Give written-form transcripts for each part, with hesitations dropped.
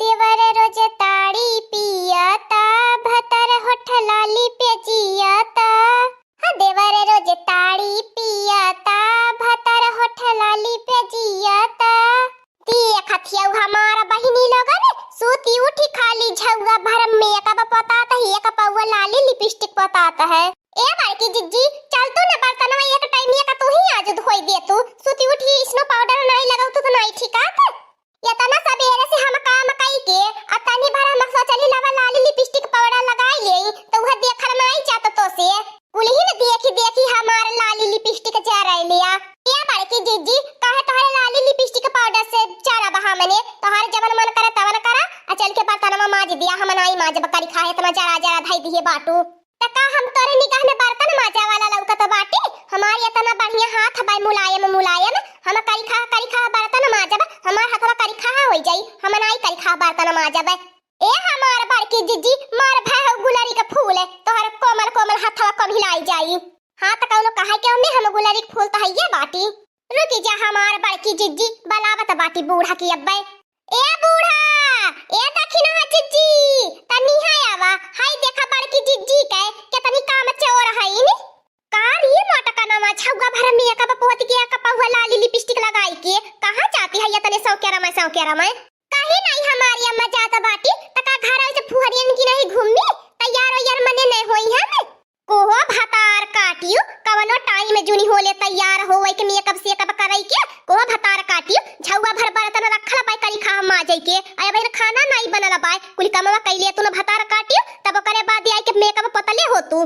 देवर रोज ताड़ी पियता भतर होठ लाली पे जियता। हाँ देवर रोज ताड़ी पियता भतर होठ लाली पे जियता। देख हथिया हमारा बहिनी लोगन सूती उठी खाली झौआ भरम में एक पताता है एक पौवा लाली लिपस्टिक पताता है। ए बड़की जिज्जी चल तू ना बर्तन में एक टाइम का तू ही आज धोई दे तू सूती उठी स्नो पाउडर नहीं लगाऊ तो नहीं ठीक है। या तना सबेरे से हम काम कई के अतनी भर हम सोचली लवा लाली लिपस्टिक पाउडर लगाई ले तो वह देखल नहीं चाहत तो से कुलही ने देखी हमार लाली लिपस्टिक जा रही लिया। ये बड़की जीजी काहे तोहरे लाली लिपस्टिक पाउडर से चारा बहा मने तोहरे जवन मन करे तवन करा आ चल के बर्तन में माज दिया हम नहीं माज बकरी खाए इतना जरा जरा धाई दिए बाटू त का हम तोरे निगाह में बर्तन माजा वाला लौकत बाटी हमार इतना बढ़िया हाथ बाई मुलायम मुलायम हम करी खा बर्तन माजब हमार हाथवा करी खा हो जाई हम नहीं करी खा बर्तन माजब। ए हमार बड़की जीजी मार भय गुलारी का फूल है तोहर कोमल कोमल हाथवा कब हिलाई जाई। हाथ कौनो कहे के ओमे हम गुलारी के फूल त हइये बाटी। रुकी जा हमार बड़की जीजी बलावत बाटी बूढ़ा की अब्बे। ए बूढ़ा ए दखिना जीजी तनी है आवा हाय देखा बड़की जीजी के कितनी काम चोर है नी कार ये मोटका नमा छौगा भर में एक पोती के एक पहुआ लाली लिपस्टिक लगाई के कहां जाती है ये तने सौकेरा में काहे नहीं हमारी अम्मा जात बाटी तका घर से फुहरियन की नहीं घूमनी तैयार हो यार मने नहीं होई है कोहो भतार काटियो कवनो टाइम में जुनी होले तैयार होवे के मेकअप से कब करई के कोहो भतार काटियो झौवा भर बर्तन रखला बाई करी खा माजे के आय भाई खाना नहीं बनला बाई कुल कमवा कइले तू भतार काटियो तब करे बाद आई के मेकअप पतले हो तू।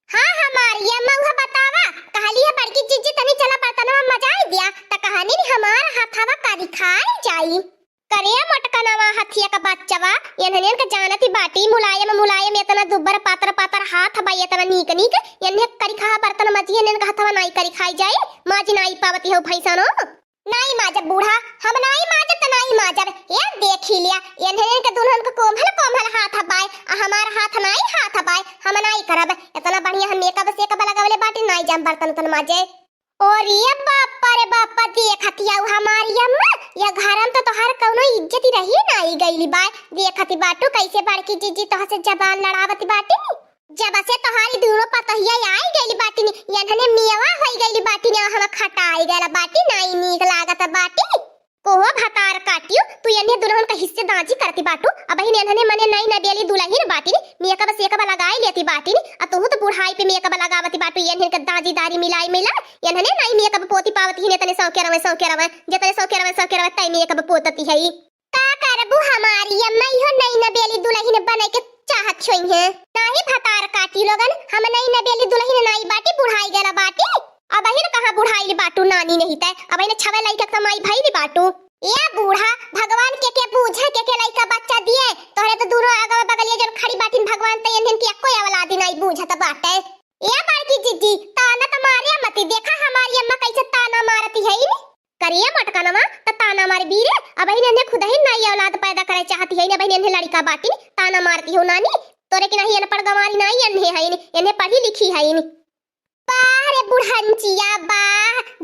हां हमारी अम्मा वह बतावा कहली है बड़की जीजी तनी चला बर्तन में मजा आई दिया त कहानी नि हमार हाथवा करी खाई जाई करे मटकनवा हथिया का बच्चवा यनहन का जानती बाटी मुलायम मुलायम इतना दुब्बर पातर हाथ बाई इतना नीक यने करी खा बर्तन मजिए नन का हाथवा नहीं करी खाई जाए माज नहीं पावती हो भैसनो नहीं माजब बूढ़ा हम नहीं माजब त नहीं माजब ये देखी लिया यनहन के दुल्हन का कोमल हाथ बाई हमार हाथ बाई हम नहीं करब इतना बढ़िया हम मेकअप से कब लगावले बाटी नहीं जाम बर्तन तन माजे। और ये बापा रे बापा देखतिया हमारी अम्मा या घरम तो तोहर कौनो इज्जत रही नहीं गईली बाय देखती बाटू कैसे बड़की जीजी तोह से जबान लड़ावती बाटी जब से तोहारी दोनों पतहिया आई गईली बाटी यनहने मियावा होई गईली बाटी ने हम खटाई गला बाटी नहीं नीक लागत बाटी कोहो भतार काटियो तू यने दुल्हन का हिस्से दाजी करती बाटू अब ही यनहने मने नहीं नबेली दुल्हन बाटी मेकअप से कब लगाई लेती बाटी आ तू तो बुढ़ाई पे मेकअप लगावती बाटू यनहन का दाजी दारी मिलाई यनहने नहीं मेकअप पोती पावती ही तने सौकेरा में जतने सौकेरा तई मेकअप पोतती है का करबू हमारी अम्मा इहो नहीं नबेली दुल्हन बने के चाहत छोई है नाही भतार काटी लोगन हम नहीं नबेली दुल्हन नहीं बाटी बुढ़ाई गला बाटी अब ही कहां बुढ़ाई बाटू नानी नहीं तय अब ही छवे लइका कमाई भाई बाटू ए बूढ़ा भगवान के पूछे के लइका बच्चा दिए तोरे तो दूरो आगा बगलिए जन खड़ी बाटिन भगवान त इनन की कोई औलाद नहीं बूझत बाटे। ए बड़की जीजी ताना त मारिया मती देखा हमारी अम्मा कैसे ताना मारती है नी करिए मटकनवा त ताना मार बीरे अब ही ने खुद ही नई औलाद पैदा करे चाहती है ने बहन ने लड़का बाटी ताना मारती हो नानी तोरे की नहीं अनपढ़ गवारी नहीं अनहे है इन्हें पढ़ी लिखी है नी बारे बुढ़ंचिया बा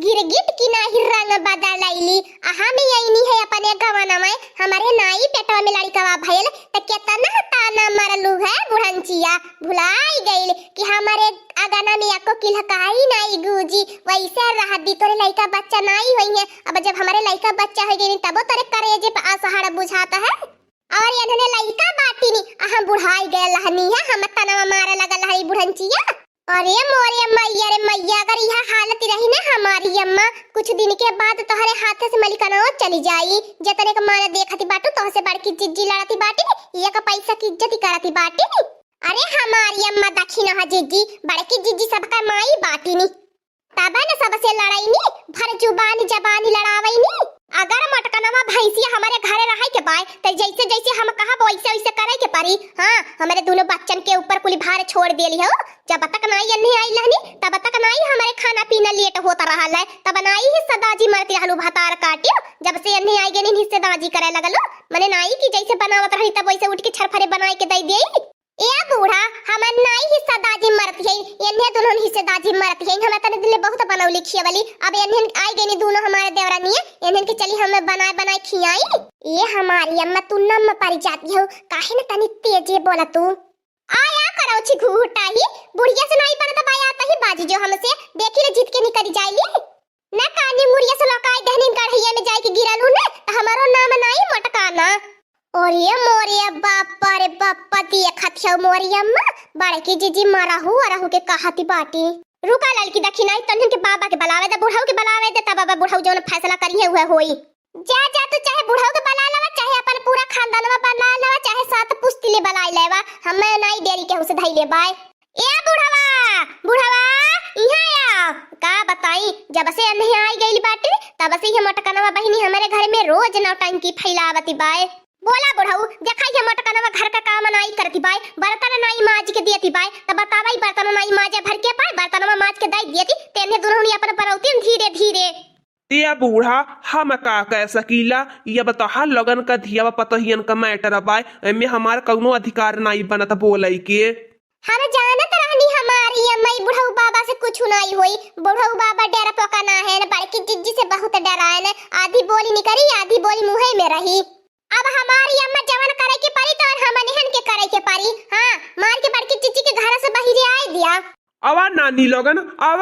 गिरगिट की नहीं रंग बदलैली हम यही है अपने गवाना में हमारे नाई पेटवा में लड़का भइल त केतना ताना मारलू है बुढ़ंचिया भुलाई गइल कि हमारे अगना में एको किलहकाई नहीं गूजी वैसे रहबी तोरे लड़का बच्चा नहीं होई है अब जब हमारे लड़का बच्चा हो गई तब तोरे करेजे पे असहारा बुझाता है और इन्होंने लड़का बाटी नी हम बुढ़ाई गए लहनी है हम तना मारे लगल है बुढ़ंचिया। अरे मोरे मैया रे मैया अगर यह हालत रही ना हमारी अम्मा कुछ दिन के बाद तोहरे हाथ से मलिकाना चली जाई जतने का माने देखती बाटू तो से बड़की जिज्जी लड़ती बाटी ये का पैसा की इज्जत करती बाटी अरे हमारी अम्मा दक्षिणा है जिज्जी बड़की जिज्जी सबका माई बाटी नी तब न सबसे लड़ाई नी भर जबानी लड़ावई नी अगर मटकनवा भैंसिया हमारे घरे रहे के बाय त जैसे हम कहा वैसे करे के परी। हां हमारे दोनों बच्चन के ऊपर कुल भार छोड़ देली हो जब तक नहीं अन्नी आई लहनी तब तक नहीं हमारे खाना पीना लेट होता रहल है तब नहीं ही सदाजी मरती रहलू भतार काटियो जब से अन्नी आई गनी हिस्से दाजी करे लगलो मने नाई की जैसे बनावत रही तब वैसे उठ के छरफरे बनाई के दे देई ए बूढ़ा हमर नाई हिस्सा दाजी मरत है, एन्हे दोनों हिस्से दाजी मरत है। हमरा तने दिले बहुत बनौली खियावली। अब एन्हे आई गईनी दोनों हमारे देवरानी, एन्हे के चली हमें बनाए बनाए खियाई। ए हमारी अम्मा तू नम पारी जाती हो, काहे न तनी तेजे बोला तू। आया करो छी घूटाही, बुढ़िया से नाई बनता बाया आता ही बाजी जो हमसे देखी ले जीत के निकली जाईली। न कानी मुड़िया से लकाई दहनीन गढ़िया में जाई के गिरल हूं ने, त हमारो नाम नाई मटकाना। और ये मोरिया बापा रे बापा दिए खतिया मोरिया अम्मा बड़े की जीजी मारा रहू के कहती बाटी। रुका लड़की दखी नहीं तन्हन के बाबा के बुलावे दे, बुढ़ाऊ के बुलावे दे, तब बाबा बुढ़ाऊ जोन फैसला करिए हुए होई। जा जा तू चाहे बुढ़ाऊ के बुला लेवा, चाहे अपन पूरा खानदानवा बुला लेवा, चाहे सात पुश्ती ले बुला लेवा, हमें नहीं देरी के उसे धई ले बाय। ए बुढ़ावा बुढ़ावा इहां आ का बताई, जब से नहीं आई गईली बाटी तब से ये मटकनवा बहिनी हमारे घर में रोज नौटंकी फैलावती बाय। बोला बुढ़ाऊ देखा ये मटकनवा घर का काम नहीं करती बाय, बर्तन नहीं माज के देती बाय, तब बतावा बर्तन नहीं माजे भर के पाए, बर्तनवा माज के दई देती तेने दुल्हनी अपन परौती धीरे धीरे। ते बूढ़ा हम का कह सकीला, ये बता लगन का धिया पतहियन का मैटर बाय, एमे हमार कौनो अधिकार नहीं बनत बोले के। हम जानत रहनी हमारी अम्मा बुढ़ऊ बाबा से कुछ नहीं होई, बुढ़ऊ बाबा डर पका ना है, बड़की जिज्जी से बहुत डराए न, आधी बोली निकली आधी बोली मुंह में रही। अब हमारी अम्मा जवन करे के परी तो हम निहन के करे के परी। हां मार के बड़की चिच्ची के घर से बाहर आए दिया। आवा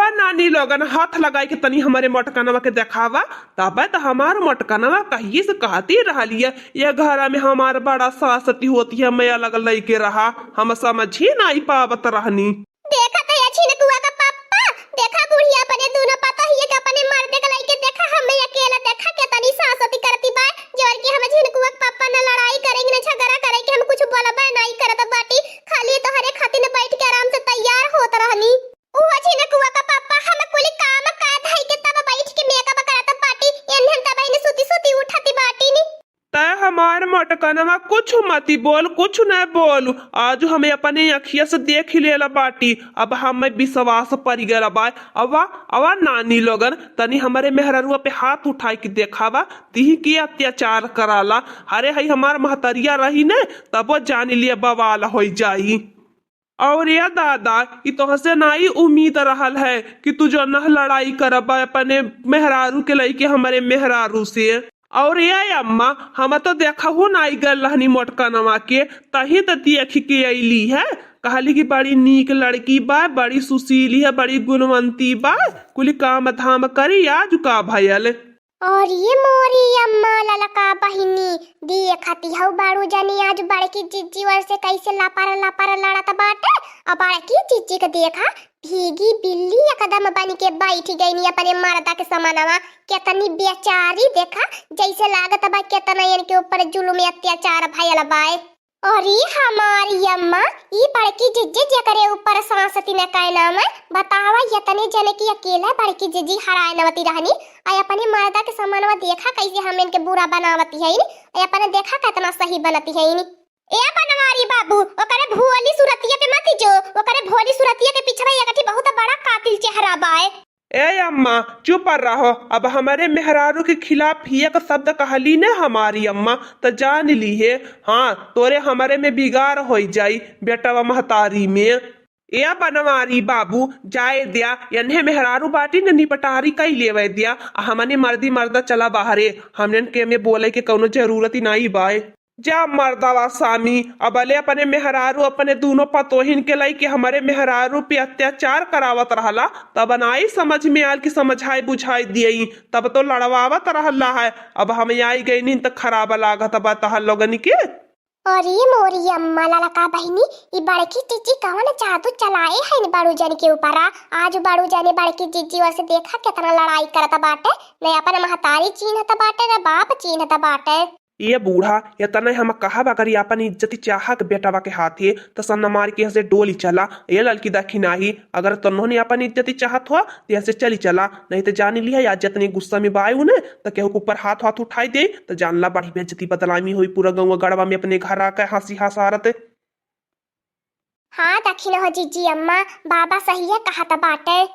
नानी लोगन हाथ लगाई के तनी हमारे मटकनवा के देखावा, तब तो हमार मटकनवा कहिए से कहती रहलिए ये घर में हमार बड़ा सासती होती है, मैं अलग लेके रहा, हम समझ ही नहीं पावत रहनी। देखा तो अच्छी न कुआ का पापा, देखा बुढ़िया अपने दोनों पता ही है कि अपने मर्दे के लेके देखा, हमें अकेला देखा के तनी सासती करती बा, जोर के हम झिन कुआ पापा न लड़ाई करेंगे न झगड़ा करेंगे, हम कुछ बोलबा नहीं करत बाटी, खाली तोहरे खातिर न बैठ के आराम से तैयार होत रहनी। ओ झिन कुआ का पापा हम कुली काम का धाई के तब बैठ के मेकअप करत बाटी, एनहन तब इन सुती सुती उठती बाटी नी। तय हमार मटकनवा कुछ मती बोल, कुछ न बोल, आज हमें अपने अखिया से देख ही लेला बाटी, अब हमें विश्वास पड़ गया बाय। अवा नानी लोगन तनी हमारे मेहररुआ पे हाथ उठाई के देखावा, ती की अत्याचार कराला, अरे हई हमार महतरिया रही ने तब वो जान लिया बवाल हो जाई। और ये दादा ये तो हसे नाई उम्मीद रहल है कि तू जो न लड़ाई करब अपने मेहरारू के लई के हमारे मेहरारू से। और ये अम्मा हम तो देखा हो नाई गल रहनी मोटकनवा के, तही तो देख के अली है, कहली कि बड़ी नीक लड़की बा, बड़ी सुशीली है, बड़ी गुणवंती बा, कुल काम धाम करी आज का भयल। और ये मोरी अम्मा ललका बहिनी देखती हूँ बारू जानी आज बड़की जिज्जी वर से कैसे लापारा लड़ता बाटे। अब बड़की जिज्जी का देखा भीगी बिल्ली एकदम बन के बैठ गई अपने मर्दा के समानवा, कितनी बेचारी देखा जैसे लागत बा कितना इनके ऊपर जुल्म अत्याचार भयल बाय। और ये हमारी अम्मा ये बड़की जिज्जी जेकरे ऊपर सांसती न कहना मैं बतावा यतने जने की अकेला बड़की जिज्जी हराए नवती रहनी, आई अपने मर्दा के समानवा देखा कैसे हम इनके बुरा बनावती है, आई अपने देखा कितना सही बनती है। ए बनवारी बाबू ओकरे भोली सुरतिया पे मत जो, ओकरे भोली सुरतिया के पीछे एकठी बहुत बड़ा कातिल चेहरा बाय। ए अम्मा चुप रहो, अब हमारे मेहरारू के खिलाफ एक शब्द कहली ने हमारी अम्मा तो जान ली है, हाँ तोरे हमारे में बिगाड़ हो जाई बेटा महतारी में। ए बनवारी बाबू जाए दिया, इन्हें मेहरारू बाटी ने निपटारी कई लेवे दिया, हमने मर्दी मर्दा चला बाहरे, हमने के में बोले के कोनो जरूरत ही नहीं बाय। जा मर्दावा सामी अबले अपने मेहरारू अपने दोनों पतोहिन के लाई कि हमारे मेहरारू पे अत्याचार करावत रहला, तब नाई समझ में आल की समझाई बुझाई दियई, तब तो लड़वावत रहला है, अब हम आई गई नहीं तो खराब लागत बा लोगन के। और ये मोरी अम्मा ललका बहिनी ये बड़की जिज्जी कौन जादू चलाए है न बाड़ू जाने के ऊपर, आज बाड़ू जाने बड़की जिज्जी वैसे देखा कितना लड़ाई करता बाटे, न अपन महतारी चीन्हता बाटे न बाप चीन्हता बाटे। ये बूढ़ा ये तना हम कहा अगर अपन इज्जती चाह के बेटावा के हाथे तो सन्ना मार के से डोली चला, ये लड़की देखी नाही, अगर तन्होंने अपन इज्जती चाहत हुआ तो यहाँ से चली चला, नहीं तो जान लिया या जितनी गुस्सा में बाय ने तो केहू के ऊपर हाथ हाथ उठाई दे तो जान ला बड़ी बेइज्जती बदनामी हुई पूरा गाँव गड़वा में अपने घर आकर हंसी हंसारत। हाँ दखिन हो जीजी अम्मा बाबा सही है कहा बाटे।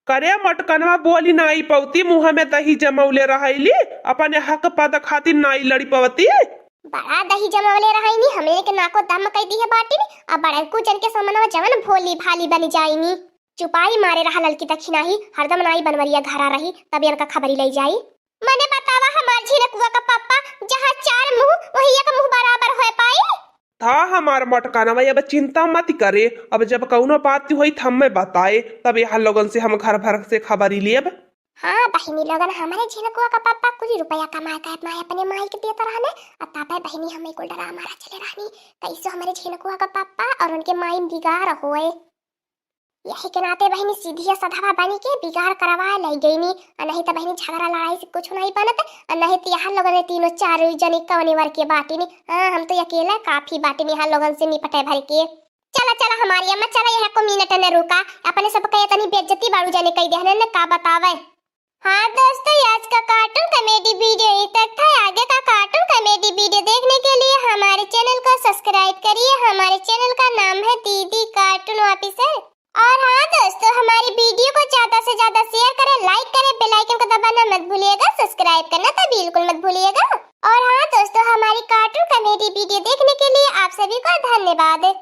करे मटकनवा बोली नाई पवती मुँह में दही जमौले रहली, अपने हक पद खातिर नाई लड़ी पवती। बड़ा दही जमावले रहाइनी हमने के नाको दम कई दी है बाटी ने अब बड़ा कुचन के समनवा जवन भोली भाली बनी जाईनी चुपाई मारे रहा ललकी दक्षिणा ही हरदम नाई बनवरिया घरा रही तब इनका खबरी ले जाई। मने बतावा हमार झिनकुआ का पापा जहाँ चार मुंह वही एक मुंह बराबर हो पाई। था हमार मटकानवा अब चिंता मत करे, अब जब कौनो बात हुई थम में बताए तब यहाँ लोगन से हम घर भर से खबरी लेब। हाँ बहिनी लोगन हमारे झिनकुआ का पापा कुछ रुपया कमा कर माई अपने माई के देता रहने और तापे बहिनी हमें कुल डरा हमारा चले रहनी कैसे हमारे झिनकुआ का पापा और उनके माई बिगाड़ होए। यही के नाते बहिनी सीधी सधावा बनी के बिगाड़ करवा ले गई नी और नहीं तो बहिनी झगड़ा लड़ाई से कुछ नहीं बनत और नहीं तो यहाँ लोगन ने तीनों चार जनी कवनी वर के बाटी नी। हाँ हम तो अकेला काफी बाटी नी यहाँ लोगन से निपटे भर के। चला चला हमारी अम्मा चला यहाँ को मिनट न रुका अपने सब कहे तनी बेइज्जती बाड़ू जाने कही देहने ने का बतावे। हाँ दोस्तों आज का कार्टून कॉमेडी वीडियो यहीं तक था। आगे का कार्टून कॉमेडी वीडियो देखने के लिए हमारे चैनल को सब्सक्राइब करिए। हमारे चैनल का नाम है दीदी कार्टून ऑफिसर। और हाँ दोस्तों हमारी वीडियो को ज्यादा से ज्यादा शेयर करें, लाइक करें, बेल आइकन को दबाना मत भूलिएगा, सब्सक्राइब करना तो बिल्कुल मत भूलिएगा। और हाँ दोस्तों हमारी कार्टून कॉमेडी वीडियो देखने के लिए आप सभी को धन्यवाद।